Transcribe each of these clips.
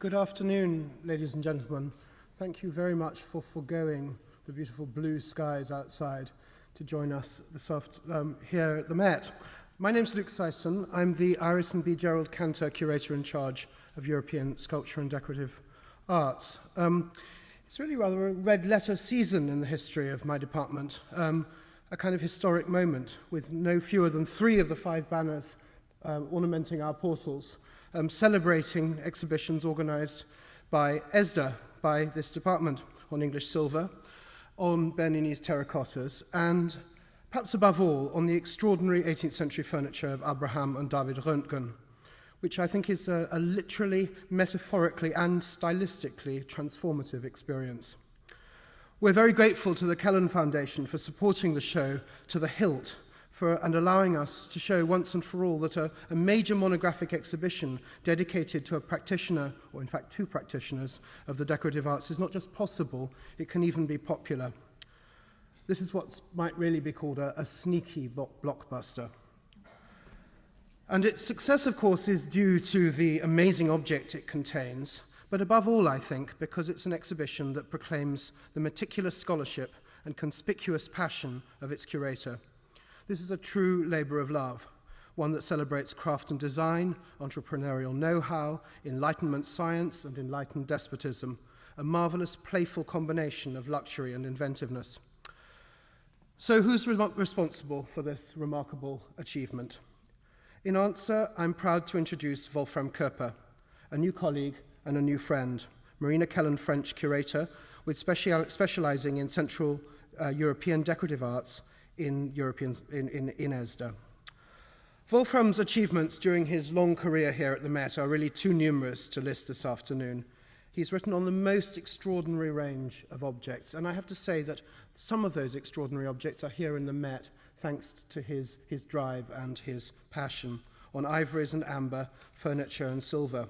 Good afternoon, ladies and gentlemen. Thank you very much for foregoing the beautiful blue skies outside to join us here at the Met. My name's Luke Syson. I'm the Iris and B. Gerald Cantor Curator in charge of European Sculpture and Decorative Arts. It's really rather a red-letter season in the history of my department, a kind of historic moment with no fewer than 3 of the 5 banners ornamenting our portals, celebrating exhibitions organised by ESDA, by this department, on English silver, on Bernese terracottas, and perhaps above all, on the extraordinary 18th century furniture of Abraham and David Roentgen, which I think is a literally, metaphorically, and stylistically transformative experience. We're very grateful to the Kellen Foundation for supporting the show to the hilt and allowing us to show once and for all that a major monographic exhibition dedicated to a practitioner, or in fact 2 practitioners, of the decorative arts is not just possible, it can even be popular. This is what might really be called a sneaky blockbuster. And its success, of course, is due to the amazing object it contains, but above all, I think, because it's an exhibition that proclaims the meticulous scholarship and conspicuous passion of its curator. This is a true labour of love, one that celebrates craft and design, entrepreneurial know-how, Enlightenment science, and enlightened despotism, a marvellous, playful combination of luxury and inventiveness. So who's responsible for this remarkable achievement? In answer, I'm proud to introduce Wolfram Koeppe, a new colleague and a new friend, Marina Kellen French Curator, with specialising in Central European decorative arts in ESDA. Wolfram's achievements during his long career here at the Met are really too numerous to list this afternoon. He's written on the most extraordinary range of objects, and I have to say that some of those extraordinary objects are here in the Met thanks to his drive and his passion on ivories and amber, furniture and silver.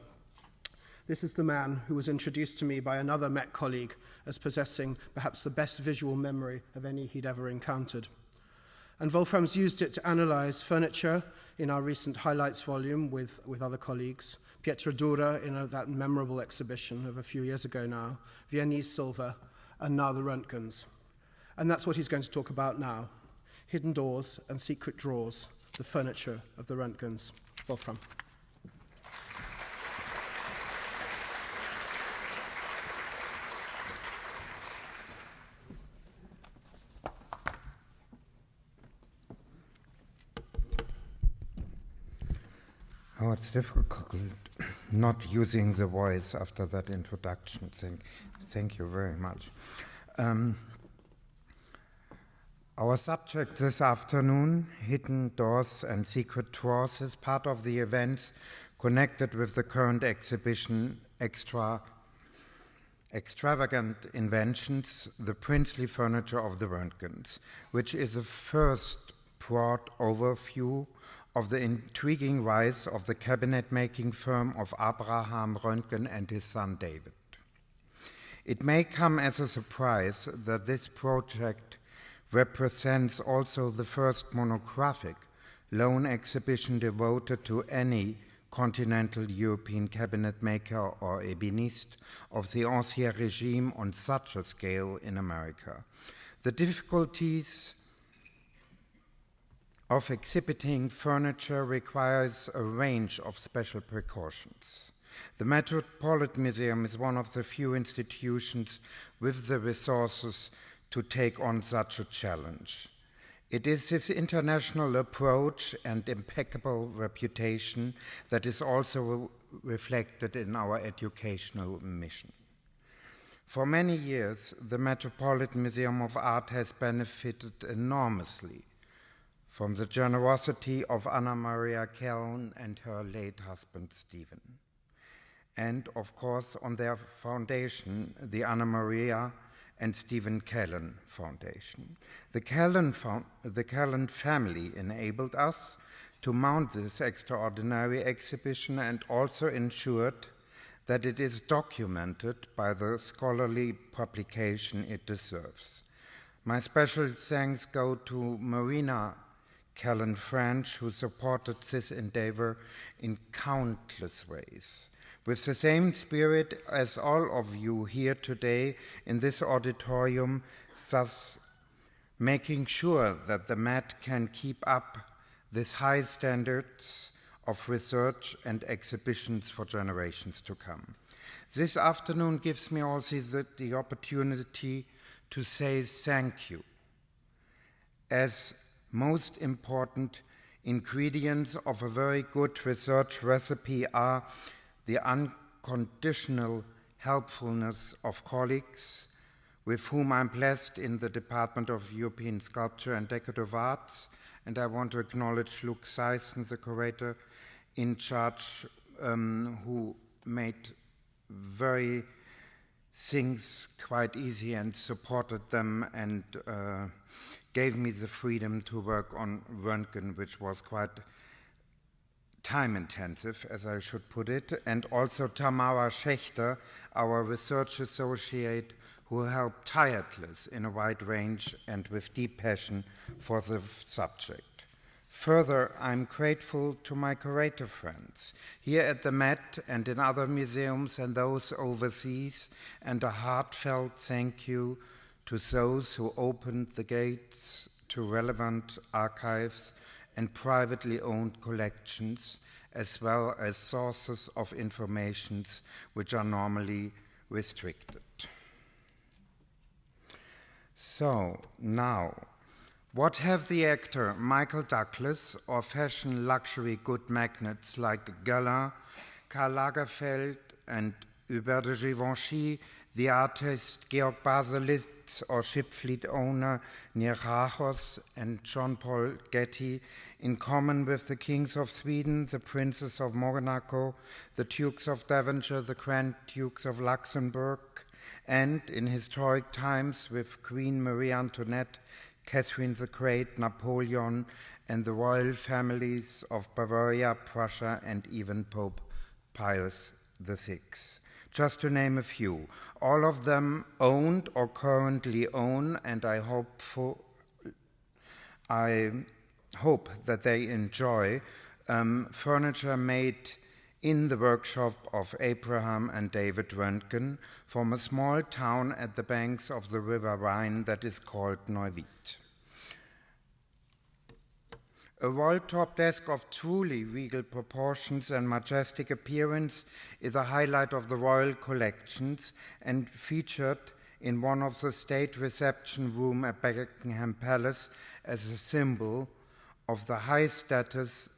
This is the man who was introduced to me by another Met colleague as possessing perhaps the best visual memory of any he'd ever encountered. And Wolfram's used it to analyse furniture in our recent highlights volume with other colleagues, Pietra Dura in that memorable exhibition of a few years ago now, Viennese silver, and now the Roentgens. And that's what he's going to talk about now. Hidden doors and secret drawers, the furniture of the Roentgens. Wolfram. Oh, it's difficult not using the voice after that introduction. Thank you very much. Our subject this afternoon, Hidden Doors and Secret Drawers, is part of the events connected with the current exhibition Extravagant Inventions, the princely furniture of the Roentgens, which is a first broad overview of the intriguing rise of the cabinet-making firm of Abraham Roentgen and his son David. It may come as a surprise that this project represents also the first monographic lone exhibition devoted to any continental European cabinet maker or ébéniste of the Ancien Regime on such a scale in America. The difficulties of exhibiting furniture requires a range of special precautions. The Metropolitan Museum is one of the few institutions with the resources to take on such a challenge. It is this international approach and impeccable reputation that is also reflected in our educational mission. For many years, the Metropolitan Museum of Art has benefited enormously from the generosity of Marina Kellen and her late husband, Stephen. And, of course, on their foundation, the Maria and Stephen Kellen Foundation. The Kellen family enabled us to mount this extraordinary exhibition and also ensured that it is documented by the scholarly publication it deserves. My special thanks go to Marina Kellen French, who supported this endeavor in countless ways. With the same spirit as all of you here today in this auditorium, thus making sure that the Met can keep up these high standards of research and exhibitions for generations to come. This afternoon gives me also the opportunity to say thank you. As most important ingredients of a very good research recipe are the unconditional helpfulness of colleagues with whom I'm blessed in the Department of European Sculpture and Decorative Arts, and I want to acknowledge Luke Sison, the curator in charge, who made very things quite easy and supported them and gave me the freedom to work on Roentgen, which was quite time-intensive, as I should put it, and also Tamara Schechter, our research associate, who helped tireless in a wide range and with deep passion for the subject. Further, I'm grateful to my curator friends here at the Met and in other museums and those overseas, and a heartfelt thank you to those who opened the gates to relevant archives and privately owned collections, as well as sources of information which are normally restricted. So, now, what have the actor Michael Douglas or fashion luxury good magnates like Guerlain, Karl Lagerfeld and Hubert de Givenchy, the artist Georg Baselitz or ship fleet owner Niarchos and Jean-Paul Getty in common with the kings of Sweden, the princes of Monaco, the dukes of Devonshire, the Grand Dukes of Luxembourg, and in historic times with Queen Marie Antoinette, Catherine the Great, Napoleon, and the royal families of Bavaria, Prussia, and even Pope Pius VI. Just to name a few. All of them owned or currently own, and I hope that they enjoy furniture made in the workshop of Abraham and David Roentgen from a small town at the banks of the River Rhine that is called Neuwied. A roll-top desk of truly regal proportions and majestic appearance is a highlight of the royal collections and featured in one of the state reception room at Buckingham Palace as a symbol of the high status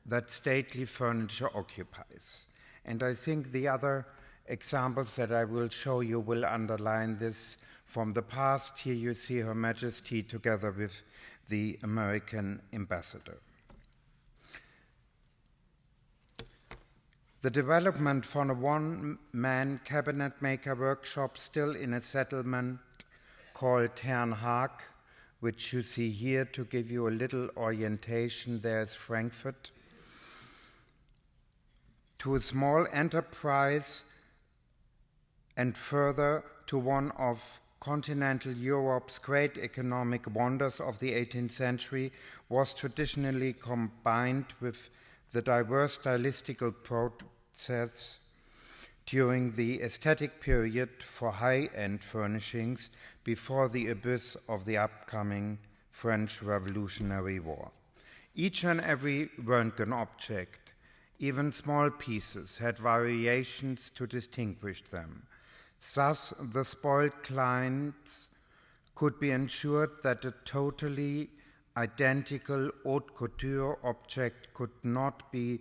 that stately furniture occupies. And I think the other examples that I will show you will underline this from the past. Here you see Her Majesty together with the American ambassador. The development from a one-man cabinet maker workshop still in a settlement called Herrn Haag, which you see here to give you a little orientation. There's Frankfurt, to a small enterprise and further to one of continental Europe's great economic wonders of the 18th century, was traditionally combined with the diverse stylistical process during the aesthetic period for high-end furnishings before the abyss of the upcoming French Revolutionary War. Each and every Roentgen object, even small pieces, had variations to distinguish them. Thus, the spoiled clients could be ensured that a totally identical haute couture object could not be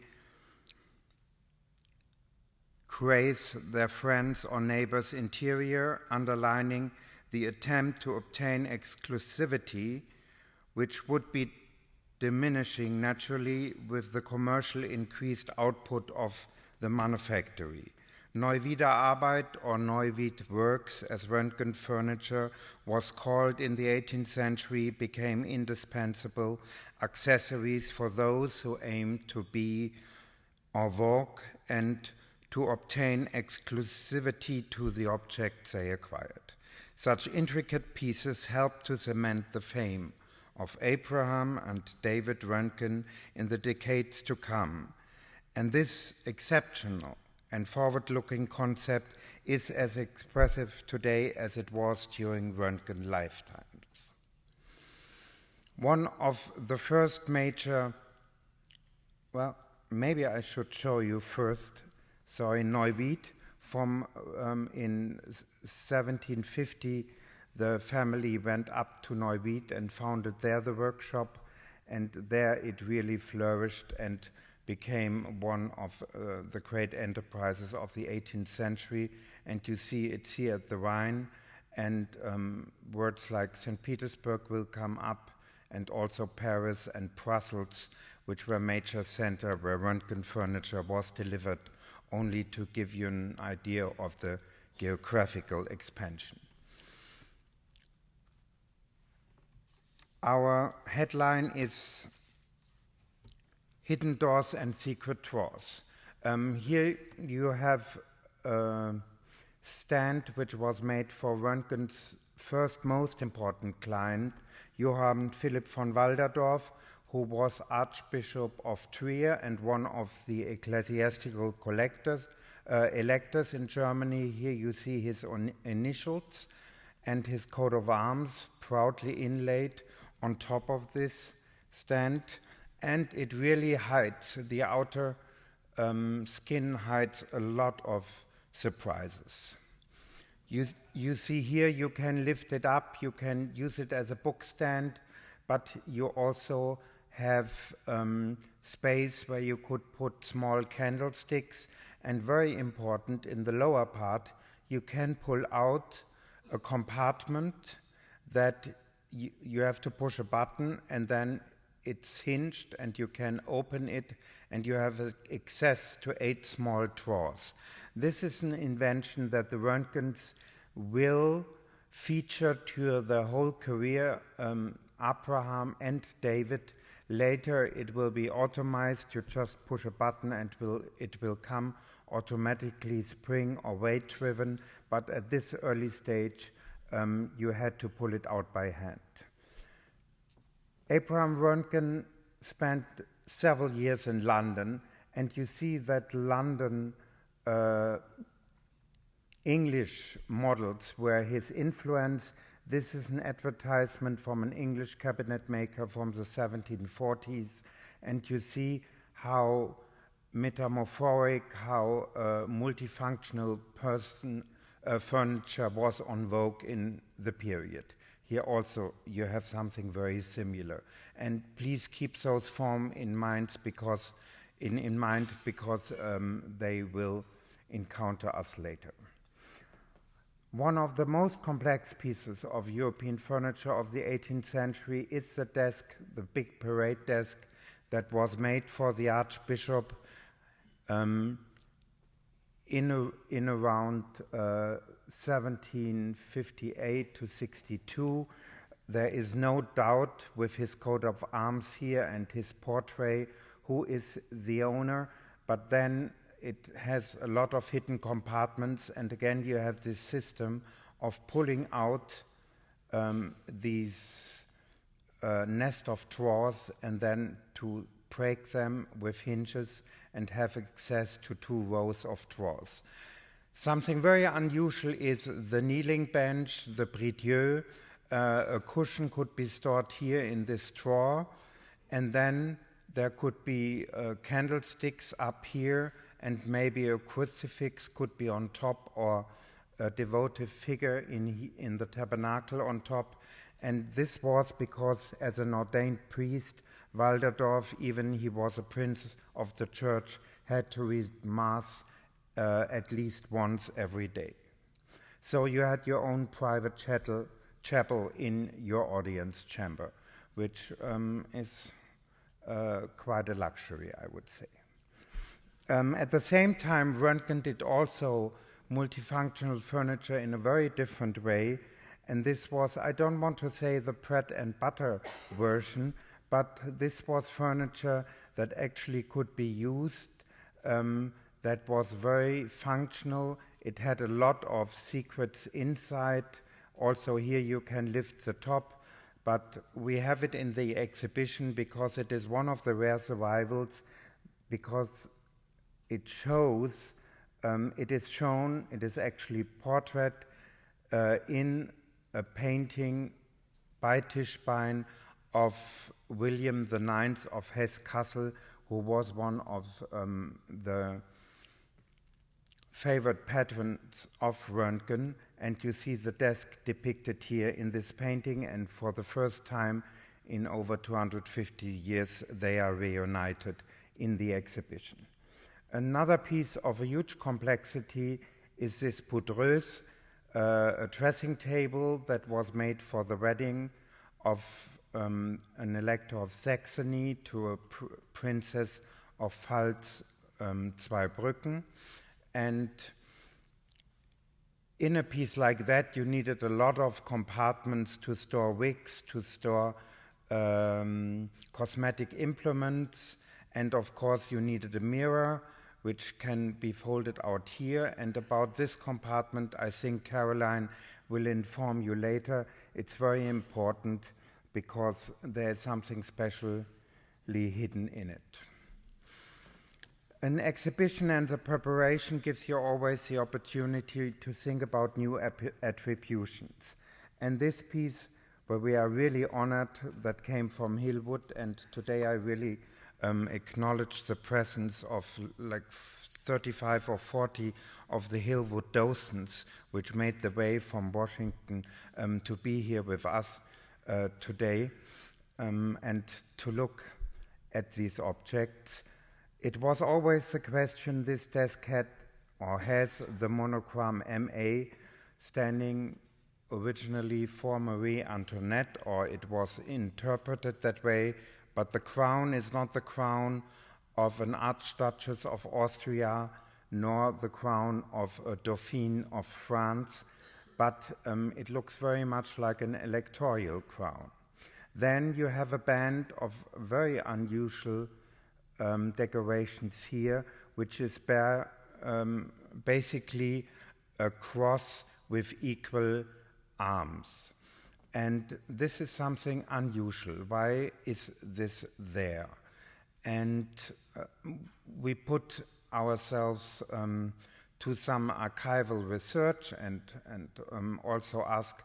grace their friends' or neighbors' interior, underlining the attempt to obtain exclusivity, which would be diminishing naturally with the commercial increased output of the manufactory. Neuwieder Arbeit or Neuwied Works, as Roentgen furniture was called in the 18th century, became indispensable accessories for those who aimed to be en vogue and to obtain exclusivity to the objects they acquired. Such intricate pieces helped to cement the fame of Abraham and David Roentgen in the decades to come. And this exceptional and forward-looking concept is as expressive today as it was during Roentgen's lifetimes. One of the first major, well, maybe I should show you first, Neuwied, from in 1750, the family went up to Neuwied and founded there the workshop, and there it really flourished and became one of the great enterprises of the 18th century. And you see it's here at the Rhine, and words like St. Petersburg will come up, and also Paris and Brussels, which were major centers where Roentgen furniture was delivered, only to give you an idea of the geographical expansion. Our headline is Hidden Doors and Secret Drawers. Here you have a stand which was made for Roentgen's first most important client, Johann Philipp von Walderdorf, who was Archbishop of Trier and one of the ecclesiastical electors in Germany. Here you see his initials and his coat of arms proudly inlaid on top of this stand, and it really hides, the outer skin hides a lot of surprises. You see here, you can lift it up, you can use it as a book stand, but you also have space where you could put small candlesticks, and very important, in the lower part, you can pull out a compartment that you have to push a button, and then it's hinged and you can open it, and you have access to 8 small drawers. This is an invention that the Roentgens will feature to the whole career, Abraham and David. Later it will be automized. You just push a button and it will come automatically spring or weight driven, but at this early stage you had to pull it out by hand. Abraham Roentgen spent several years in London, and you see that London English models were his influence. This is an advertisement from an English cabinet maker from the 1740s, and you see how metamorphic, how multifunctional furniture was on vogue in the period. Here also you have something very similar. And please keep those forms in mind because they will encounter us later. One of the most complex pieces of European furniture of the 18th century is the desk, the big parade desk that was made for the Archbishop in around 1758 to 62. There is no doubt with his coat of arms here and his portrait who is the owner, but then it has a lot of hidden compartments, and again you have this system of pulling out these nest of drawers and then to break them with hinges and have access to 2 rows of drawers. Something very unusual is the kneeling bench, the prie-dieu. A cushion could be stored here in this drawer, and then there could be candlesticks up here, and maybe a crucifix could be on top, or a devotive figure in the tabernacle on top. And this was because, as an ordained priest, Walderdorf, even he was a prince of the church, had to read Mass at least once every day. So you had your own private chapel in your audience chamber, which is quite a luxury, I would say. At the same time, Roentgen did also multifunctional furniture in a very different way, and this was, I don't want to say the bread and butter version, but this was furniture that actually could be used, that was very functional. It had a lot of secrets inside. Also here you can lift the top, but we have it in the exhibition because it is one of the rare survivals, because it shows it is shown, it is actually portrait in a painting by Tischbein of William IX of Hesse-Kassel, who was one of the favorite patrons of Roentgen, and you see the desk depicted here in this painting, and for the first time in over 250 years they are reunited in the exhibition. Another piece of a huge complexity is this poudreuse, a dressing table that was made for the wedding of an elector of Saxony to a princess of Pfalz-Zweibrücken. And in a piece like that, you needed a lot of compartments to store wigs, to store cosmetic implements, and of course you needed a mirror, which can be folded out here. And about this compartment, I think Caroline will inform you later. It's very important because there's something specially hidden in it. An exhibition and the preparation gives you always the opportunity to think about new attributions. And this piece, where we are really honored, that came from Hillwood, and today I really acknowledge the presence of like 35 or 40 of the Hillwood docents, which made the way from Washington to be here with us today and to look at these objects. It was always the question, this desk had or has the monogram MA standing originally for Marie Antoinette, or it was interpreted that way, but the crown is not the crown of an Archduchess of Austria, nor the crown of a Dauphine of France, but it looks very much like an electoral crown. Then you have a band of very unusual decorations here, which is basically a cross with equal arms. And this is something unusual. Why is this there? And we put ourselves to some archival research and also ask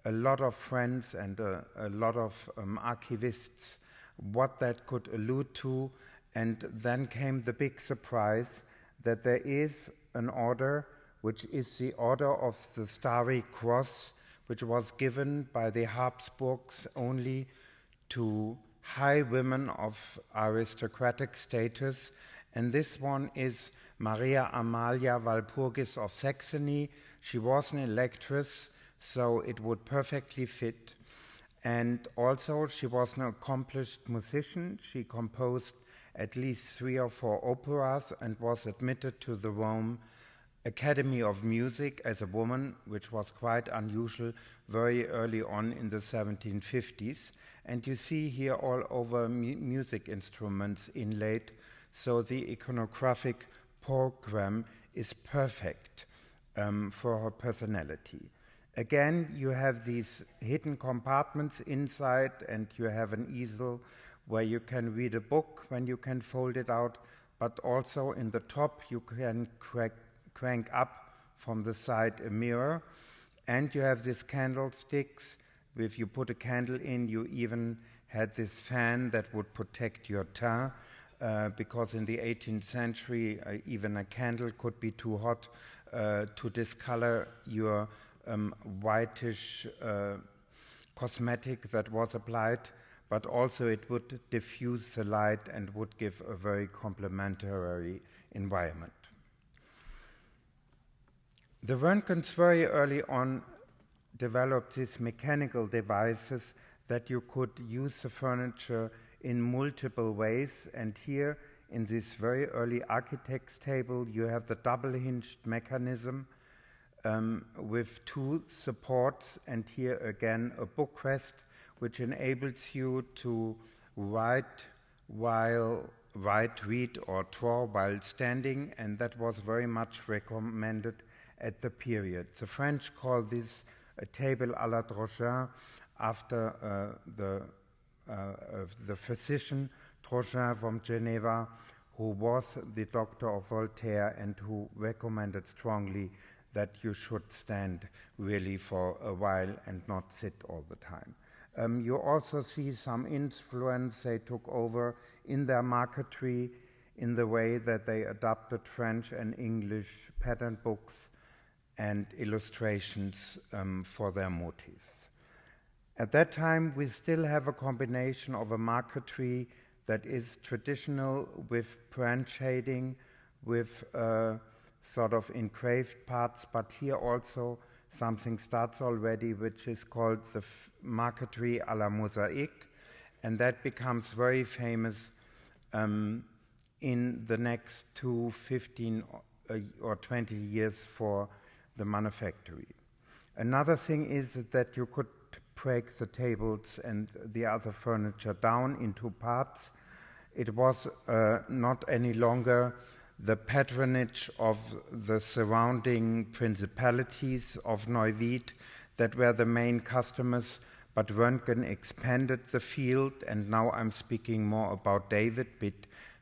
a lot of friends and a lot of archivists what that could allude to. And then came the big surprise that there is an order, which is the Order of the Starry Cross, which was given by the Habsburgs only to high women of aristocratic status. And this one is Maria Amalia Walpurgis of Saxony. She was an electress, so it would perfectly fit. And also she was an accomplished musician. She composed at least 3 or 4 operas and was admitted to the Rome Academy of Music as a woman, which was quite unusual very early on in the 1750s. And you see here all over music instruments inlaid, so the iconographic program is perfect for her personality. Again, you have these hidden compartments inside, and you have an easel where you can read a book when you can fold it out, but also in the top you can crank up from the side a mirror, and you have these candlesticks. If you put a candle in, you even had this fan that would protect your teint, because in the 18th century even a candle could be too hot to discolor your whitish cosmetic that was applied, but also it would diffuse the light and would give a very complementary environment. The Roentgens very early on developed these mechanical devices that you could use the furniture in multiple ways, and here in this very early architect's table you have the double-hinged mechanism with 2 supports, and here again a bookrest which enables you to read or draw while standing, and that was very much recommended at the period. The French call this a table à la Roentgens after the physician Roentgen from Geneva, who was the doctor of Voltaire and who recommended strongly that you should stand really for a while and not sit all the time. You also see some influence they took over in their marquetry in the way that they adapted French and English pattern books and illustrations for their motifs. At that time, we still have a combination of a marquetry that is traditional with brand shading, with sort of engraved parts, but here also something starts already, which is called the marquetry à la mosaïque, and that becomes very famous in the next 15 or 20 years for the manufactory. Another thing is that you could break the tables and the other furniture down into parts. It was not any longer the patronage of the surrounding principalities of Neuwied that were the main customers, but Roentgen expanded the field, and now I'm speaking more about David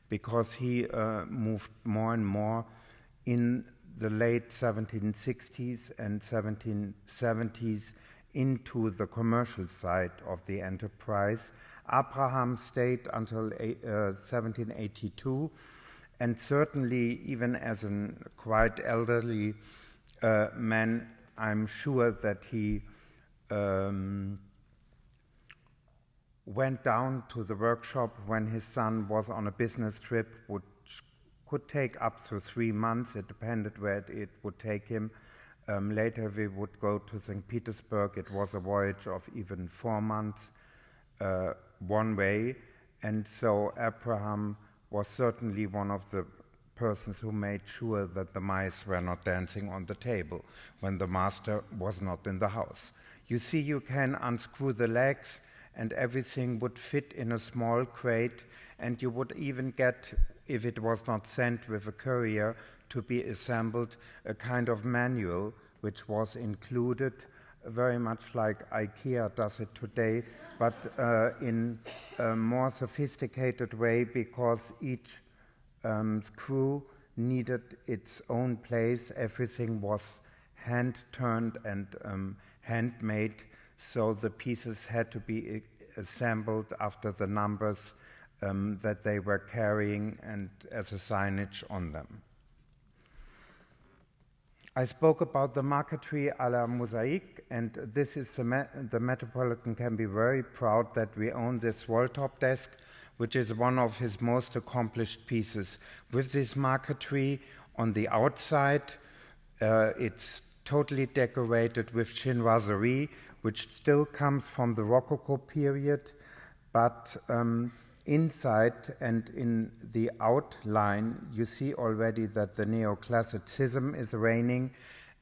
because he moved more and more in the late 1760s and 1770s into the commercial side of the enterprise. Abraham stayed until 1782, and certainly even as a quite elderly man, I'm sure that he went down to the workshop when his son was on a business trip, which could take up to 3 months. It depended where it would take him. Later we would go to St. Petersburg. It was a voyage of even 4 months one way. And so Abraham was certainly one of the persons who made sure that the mice were not dancing on the table when the master was not in the house. You see, you can unscrew the legs and everything would fit in a small crate, and you would even get, if it was not sent with a courier, to be assembled a kind of manual which was included, very much like IKEA does it today, but in a more sophisticated way, because each screw needed its own place. Everything was hand-turned and handmade, so the pieces had to be assembled after the numbers that they were carrying and as a signage on them. I spoke about the marquetry à la mosaïque, and this is the Metropolitan can be very proud that we own this wall-top desk, which is one of his most accomplished pieces. With this marquetry on the outside, it's totally decorated with chinoiserie, which still comes from the Rococo period, but inside and in the outline, you see already that the neoclassicism is reigning,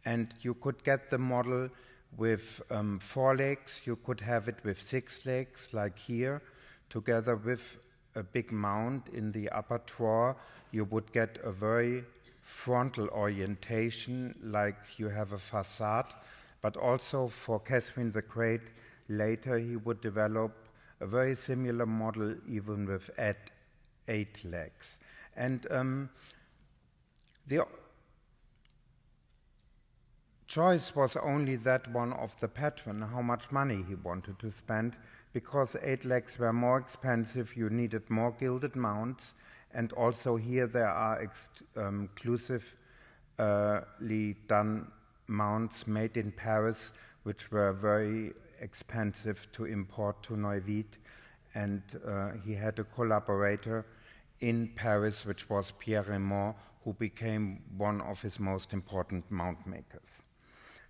and you could get the model with 4 legs, you could have it with 6 legs, like here, together with a big mount in the upper drawer. You would get a very frontal orientation, like you have a facade, but also for Catherine the Great, later he would develop a very similar model, even with 8 legs. And the choice was only that one of the patron, how much money he wanted to spend, because 8 legs were more expensive, you needed more gilded mounts, and also here there are exclusively done mounts made in Paris, which were very expensive to import to Neuwied, and he had a collaborator in Paris, which was Pierre Raymond, who became one of his most important mount makers.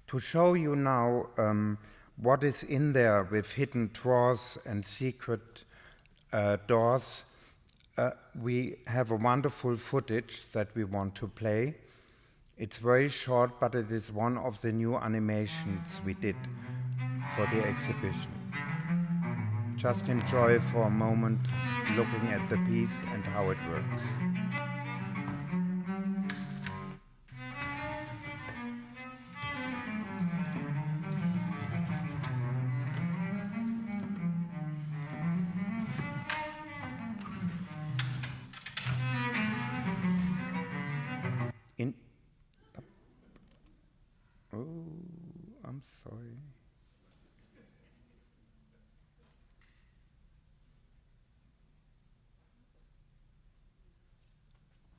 To show you now what is in there with hidden drawers and secret doors, we have a wonderful footage that we want to play. It's very short, but it is one of the new animations we did for the exhibition. Just enjoy for a moment looking at the piece and how it works.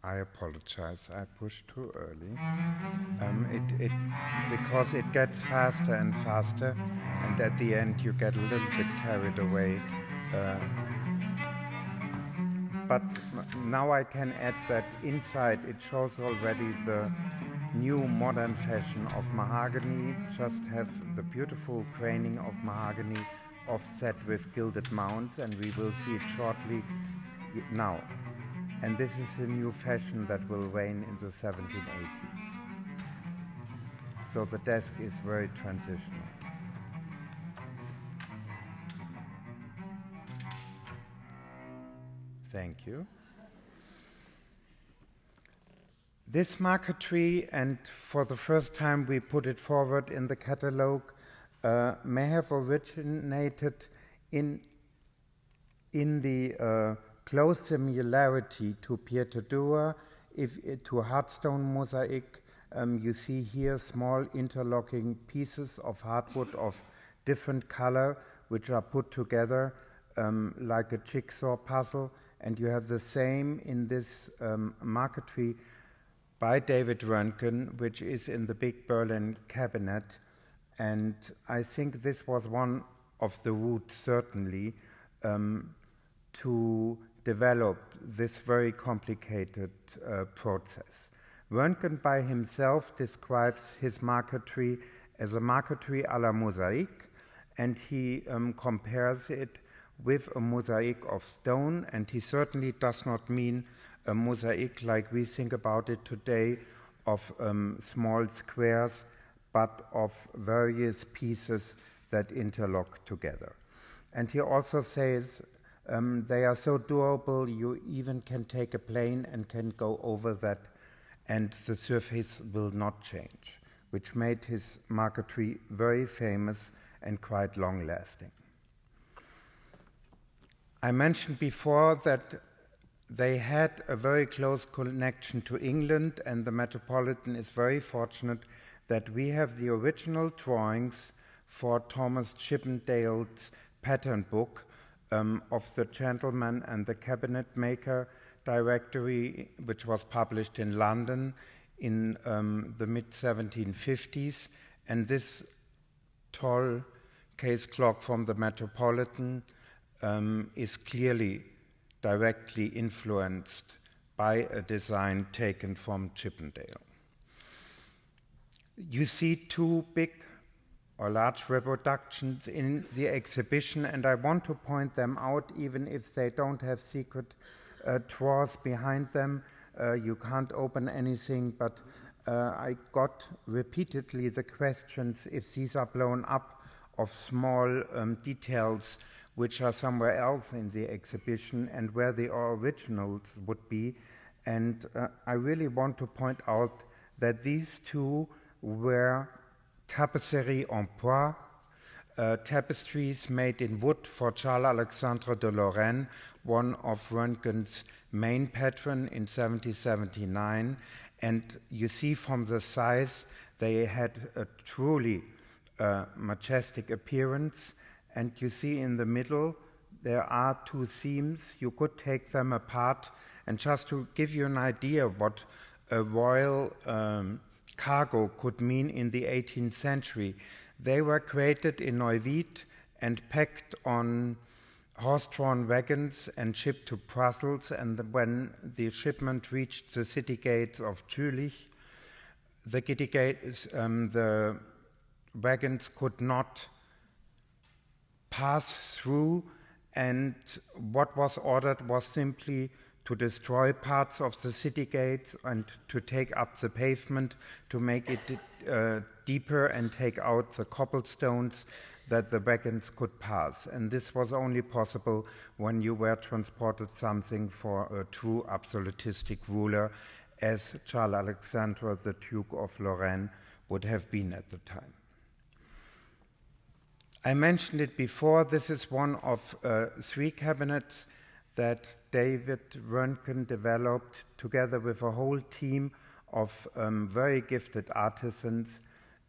I apologize, I pushed too early. Because it gets faster and faster, and at the end you get a little bit carried away. But now I can add that inside it shows already the new modern fashion of mahogany. Just have the beautiful craning of mahogany offset with gilded mounts, and we will see it shortly now. And this is a new fashion that will wane in the 1780s. So the desk is very transitional. Thank you. This marquetry, and for the first time we put it forward in the catalogue, may have originated in the close similarity to Pieter Dura, to hardstone mosaic. You see here small interlocking pieces of hardwood of different color, which are put together like a jigsaw puzzle, and you have the same in this marquetry by David Roentgen, which is in the big Berlin cabinet. And I think this was one of the roots, certainly, to develop this very complicated process. Roentgen by himself describes his marquetry as a marquetry à la mosaïque, and he compares it with a mosaic of stone, and he certainly does not mean a mosaic like we think about it today of small squares, but of various pieces that interlock together. And he also says they are so durable you even can take a plane and can go over that and the surface will not change, which made his marquetry very famous and quite long-lasting. I mentioned before that they had a very close connection to England, and the Metropolitan is very fortunate that we have the original drawings for Thomas Chippendale's pattern book of the Gentleman and the Cabinet Maker Directory, which was published in London in the mid-1750s. And this tall case clock from the Metropolitan is clearly directly influenced by a design taken from Chippendale. You see two big or large reproductions in the exhibition, and I want to point them out even if they don't have secret drawers behind them. You can't open anything, but I got repeatedly the questions if these are blown up of small details which are somewhere else in the exhibition and where the originals would be. And I really want to point out that these two were tapisserie en bois, tapestries made in wood for Charles-Alexandre de Lorraine, one of Roentgen's main patron in 1779. And you see from the size, they had a truly majestic appearance. And you see in the middle, there are two themes. You could take them apart. And just to give you an idea what a royal cargo could mean in the 18th century, they were created in Neuwied and packed on horse-drawn wagons and shipped to Brussels. And when the shipment reached the city gates of Jülich, the wagons could not pass through, and what was ordered was simply to destroy parts of the city gates and to take up the pavement to make it deeper and take out the cobblestones that the wagons could pass. And this was only possible when you were transported something for a true absolutistic ruler, as Charles-Alexandre, the Duke of Lorraine, would have been at the time. I mentioned it before, this is one of three cabinets that David Roentgen developed together with a whole team of very gifted artisans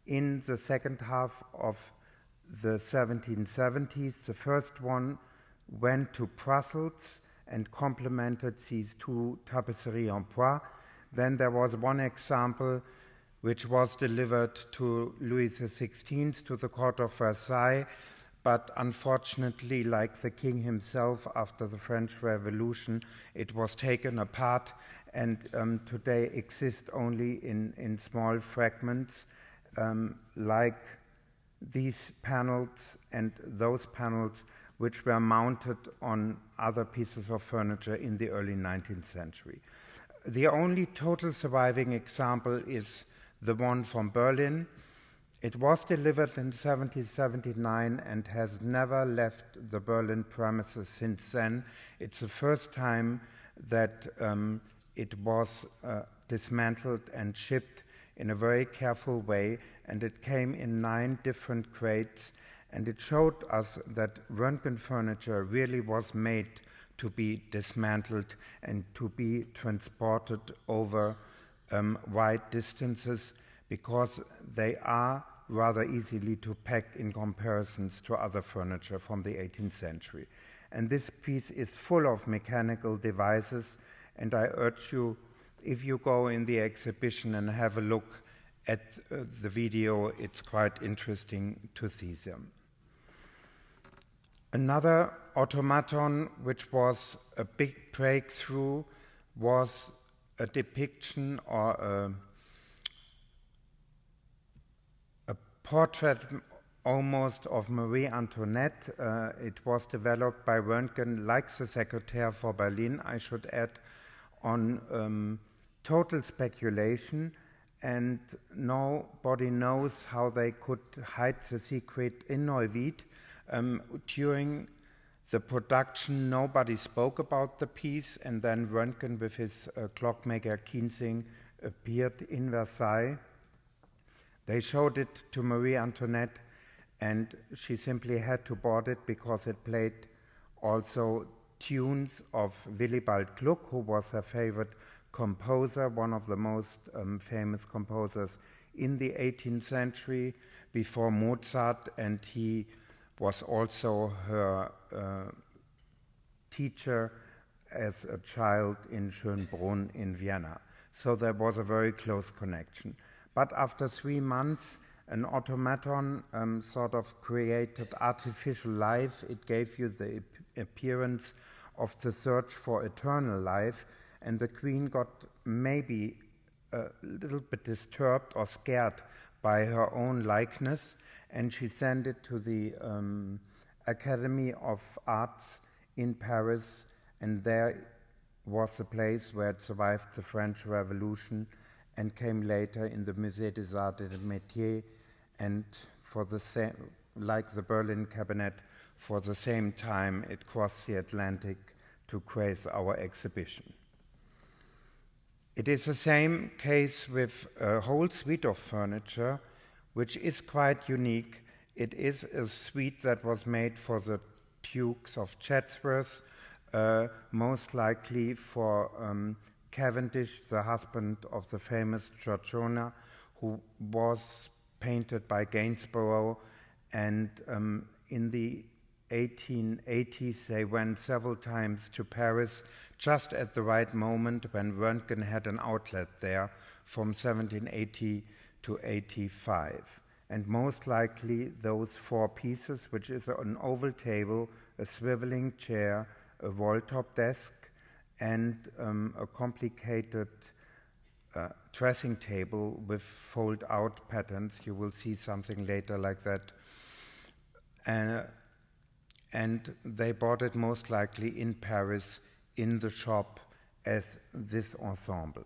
in the second half of the 1770s. The first one went to Brussels and complemented these two tapisseries en bois. Then there was one example which was delivered to Louis XVI, to the court of Versailles, but unfortunately, like the king himself after the French Revolution, it was taken apart and today exists only in small fragments, like these panels and those panels which were mounted on other pieces of furniture in the early 19th century. The only total surviving example is the one from Berlin. It was delivered in 1779 and has never left the Berlin premises since then. It's the first time that it was dismantled and shipped in a very careful way, and it came in 9 different crates, and it showed us that Roentgen furniture really was made to be dismantled and to be transported over wide distances, because they are rather easily to pack in comparisons to other furniture from the 18th century. And this piece is full of mechanical devices, and I urge you, if you go in the exhibition and have a look at the video, it's quite interesting to see them. Another automaton which was a big breakthrough was a depiction or a portrait almost of Marie Antoinette. It was developed by Roentgen, like the Secretary for Berlin, I should add, on total speculation, and nobody knows how they could hide the secret in Neuwied. During the production, nobody spoke about the piece, and then Roentgen with his clockmaker Kienzing appeared in Versailles. They showed it to Marie Antoinette, and she simply had to board it because it played also tunes of Willibald Gluck, who was her favorite composer, one of the most famous composers in the 18th century before Mozart, and he was also her teacher as a child in Schönbrunn in Vienna. So there was a very close connection. But after 3 months, an automaton sort of created artificial life. It gave you the appearance of the search for eternal life, and the queen got maybe a little bit disturbed or scared by her own likeness, and she sent it to the Academy of Arts in Paris, and there was the place where it survived the French Revolution and came later in the Musée des Arts et des Métiers, and for the same, like the Berlin Cabinet, for the same time it crossed the Atlantic to grace our exhibition. It is the same case with a whole suite of furniture, which is quite unique. It is a suite that was made for the Dukes of Chatsworth, most likely for Cavendish, the husband of the famous Giorgiona, who was painted by Gainsborough, and in the 1880s they went several times to Paris just at the right moment when Roentgen had an outlet there from 1780 to 85. And most likely those 4 pieces, which is an oval table, a swiveling chair, a wall-top desk, and a complicated dressing table with fold-out patterns. You will see something later like that. And they bought it most likely in Paris in the shop as this ensemble.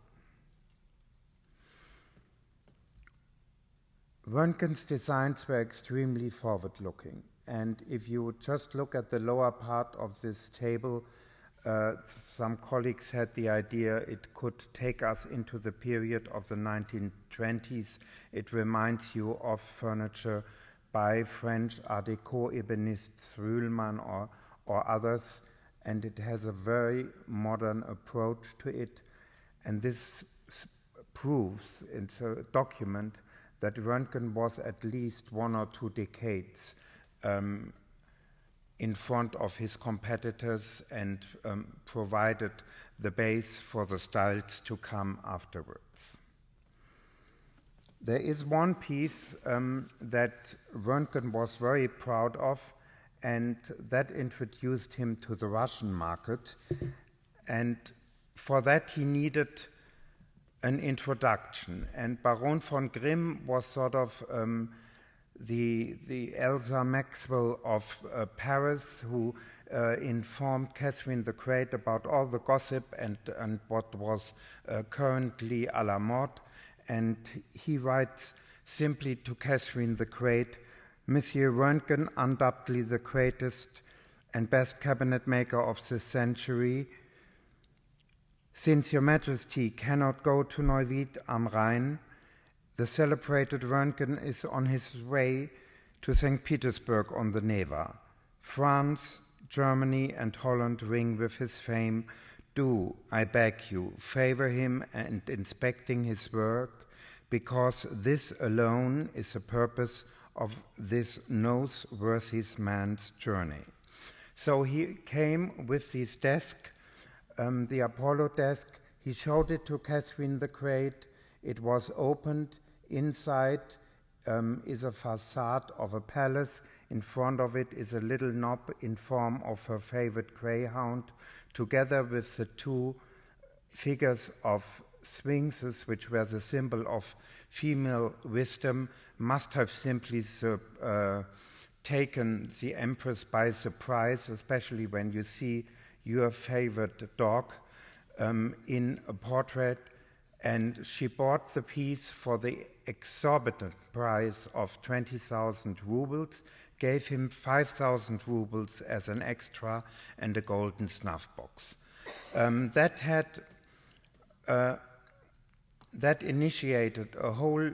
Roentgen's designs were extremely forward-looking, and if you just look at the lower part of this table, some colleagues had the idea it could take us into the period of the 1920s. It reminds you of furniture by French Art Deco ebenists, Rühlmann or others, and it has a very modern approach to it. And this proves, it's a document, that Roentgen was at least 1 or 2 decades in front of his competitors and provided the base for the styles to come afterwards. There is one piece that Roentgen was very proud of, and that introduced him to the Russian market. And for that he needed an introduction. And Baron von Grimm was sort of the Elsa Maxwell of Paris, who informed Catherine the Great about all the gossip and what was currently à la mode. And he writes simply to Catherine the Great, Monsieur Roentgen, undoubtedly the greatest and best cabinet maker of this century. Since Your Majesty cannot go to Neuwied am Rhein, the celebrated Roentgen is on his way to St. Petersburg on the Neva. France, Germany, and Holland ring with his fame. Do, I beg you, favor him and inspecting his work, because this alone is the purpose of this noteworthy man's journey. So he came with this desk, the Apollo desk. He showed it to Catherine the Great. It was opened. Inside is a facade of a palace. In front of it is a little knob in form of her favorite greyhound, together with the two figures of sphinxes, which were the symbol of female wisdom, must have simply taken the Empress by surprise, especially when you see your favorite dog in a portrait. And she bought the piece for the exorbitant price of 20,000 rubles, gave him 5,000 rubles as an extra and a golden snuff box. That initiated a whole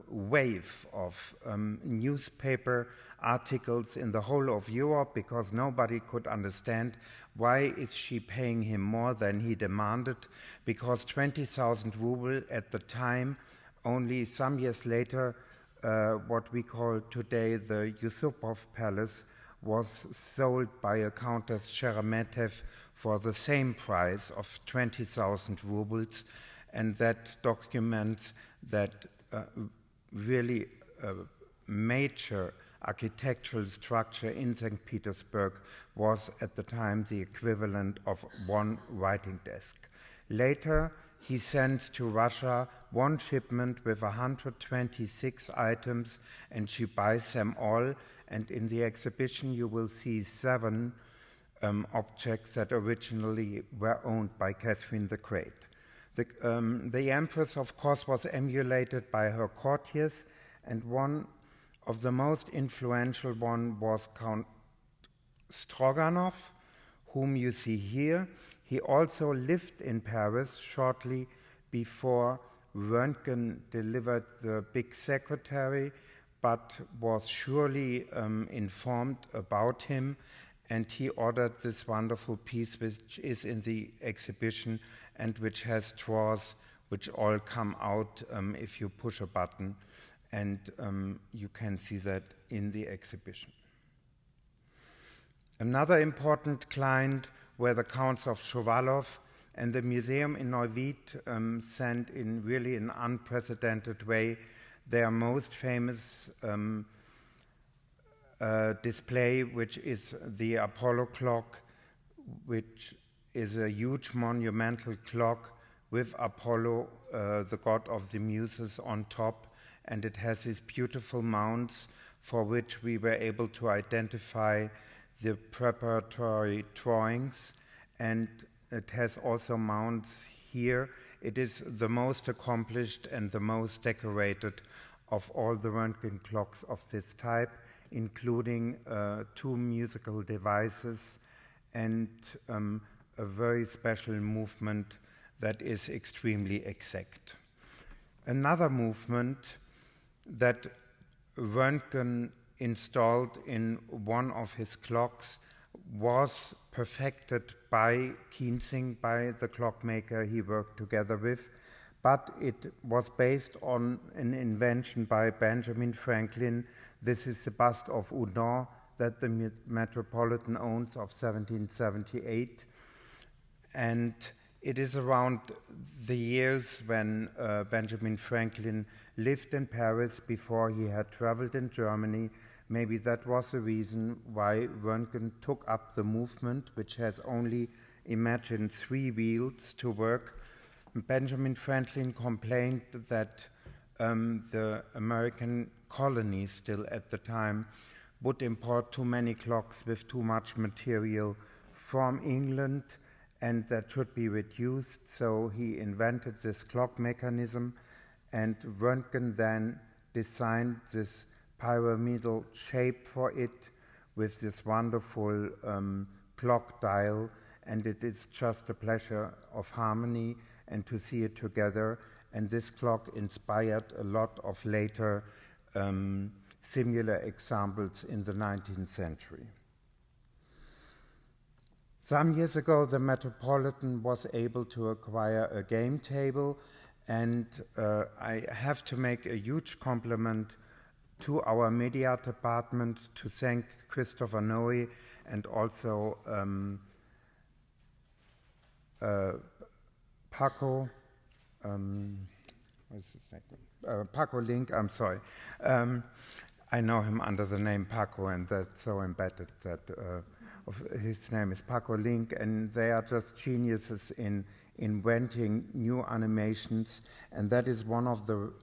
wave of newspaper articles in the whole of Europe, because nobody could understand why is she paying him more than he demanded, because 20,000 ruble at the time, only some years later, what we call today the Yusupov Palace, was sold by a Countess Sheremetev for the same price of 20,000 rubles, and that documents that really major architectural structure in St. Petersburg was at the time the equivalent of one writing desk. Later, he sends to Russia one shipment with 126 items, and she buys them all, and in the exhibition you will see 7 objects that originally were owned by Catherine the Great. The Empress, of course, was emulated by her courtiers, and one of the most influential one was Count Stroganov, whom you see here. He also lived in Paris shortly before Roentgen delivered the big secretary, but was surely informed about him, and he ordered this wonderful piece, which is in the exhibition and which has drawers which all come out if you push a button, and you can see that in the exhibition. Another important client were the Counts of Shuvalov, and the museum in Neuwied sent in really an unprecedented way their most famous display, which is the Apollo clock, which is a huge monumental clock with Apollo, the god of the muses, on top, and it has these beautiful mounts for which we were able to identify the preparatory drawings, and it has also mounts here. It is the most accomplished and the most decorated of all the Roentgen clocks of this type, including 2 musical devices and a very special movement that is extremely exact. Another movement that Roentgen installed in one of his clocks was perfected by Kienzing, by the clockmaker he worked together with, but it was based on an invention by Benjamin Franklin. This is the bust of Houdon, that the Metropolitan owns of 1778. And it is around the years when Benjamin Franklin lived in Paris before he had traveled in Germany. Maybe that was the reason why Roentgen took up the movement, which has only imagined 3 wheels to work. Benjamin Franklin complained that the American colonies still at the time would import too many clocks with too much material from England, and that should be reduced. So he invented this clock mechanism, and Roentgen then designed this pyramidal shape for it with this wonderful clock dial, and it is just a pleasure of harmony and to see it together. And this clock inspired a lot of later similar examples in the 19th century. Some years ago, the Metropolitan was able to acquire a game table, and I have to make a huge compliment to our media department to thank Christopher Noe and also Paco, Paco Link, I'm sorry. I know him under the name Paco, and that's so embedded that his name is Paco Link, and they are just geniuses in inventing new animations, and that is one of the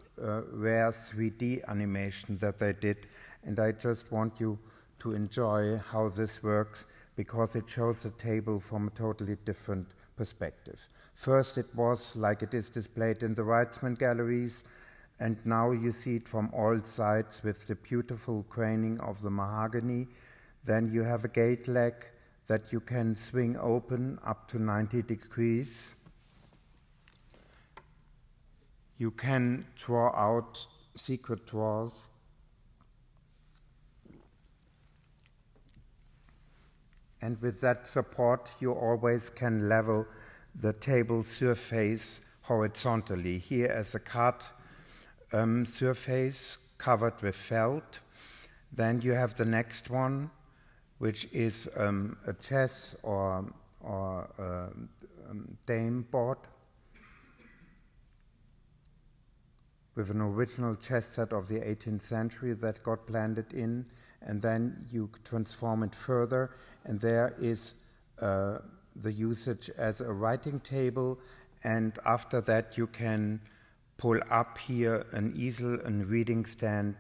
rare 3D animation that they did, and I just want you to enjoy how this works because it shows the table from a totally different perspective. First, it was like it is displayed in the Weitzman galleries, and now you see it from all sides with the beautiful craning of the mahogany. Then you have a gate leg that you can swing open up to 90 degrees. You can draw out secret drawers. And with that support, you always can level the table surface horizontally. Here as a card surface covered with felt. Then you have the next one, which is a chess or dame board with an original chess set of the 18th century that got blended in, and then you transform it further, and there is the usage as a writing table, and after that you can pull up here an easel and reading stand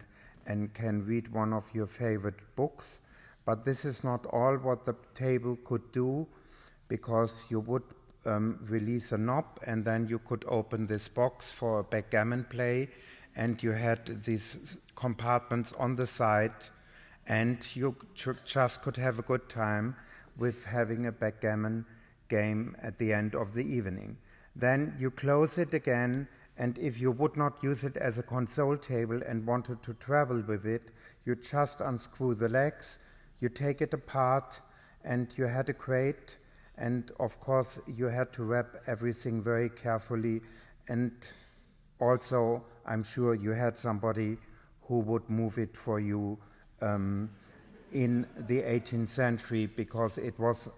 and can read one of your favorite books. But this is not all what the table could do, because you would release a knob and then you could open this box for a backgammon play, and you had these compartments on the side, and you just could have a good time with having a backgammon game at the end of the evening. Then you close it again, and if you would not use it as a console table and wanted to travel with it, you just unscrew the legs, you take it apart, and you had a crate, and of course you had to wrap everything very carefully, and also I'm sure you had somebody who would move it for you in the 18th century, because it was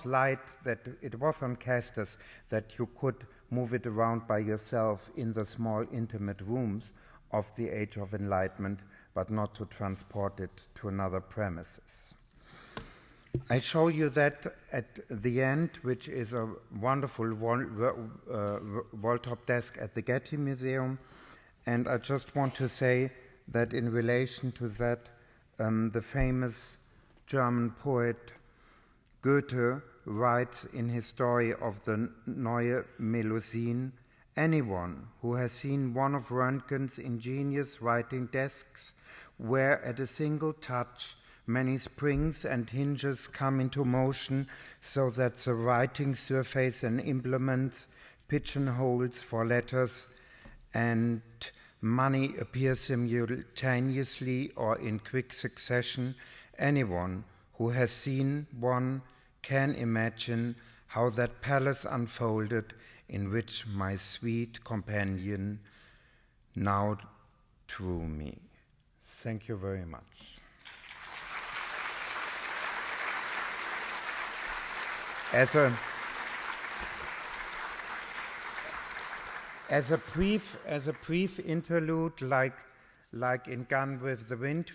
light, that it was on casters that you could move it around by yourself in the small intimate rooms of the Age of Enlightenment, but not to transport it to another premises. I show you that at the end, which is a wonderful wall-top desk at the Getty Museum, and I just want to say that in relation to that, the famous German poet Goethe writes in his story of the Neue Melusine, anyone who has seen one of Roentgen's ingenious writing desks, where at a single touch many springs and hinges come into motion so that the writing surface and implements, pigeonholes for letters, and money appear simultaneously or in quick succession, anyone who has seen one can imagine how that palace unfolded in which my sweet companion now drew me. Thank you very much. As a brief interlude, like in Gone with the Wind,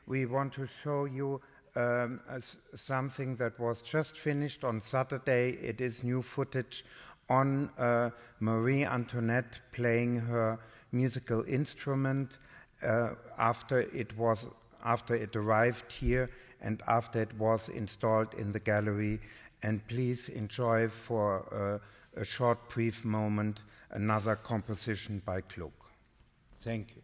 we want to show you something that was just finished on Saturday. It is new footage on Marie Antoinette playing her musical instrument after it arrived here and after it was installed in the gallery. And please enjoy for a short, brief moment another composition by Klug. Thank you.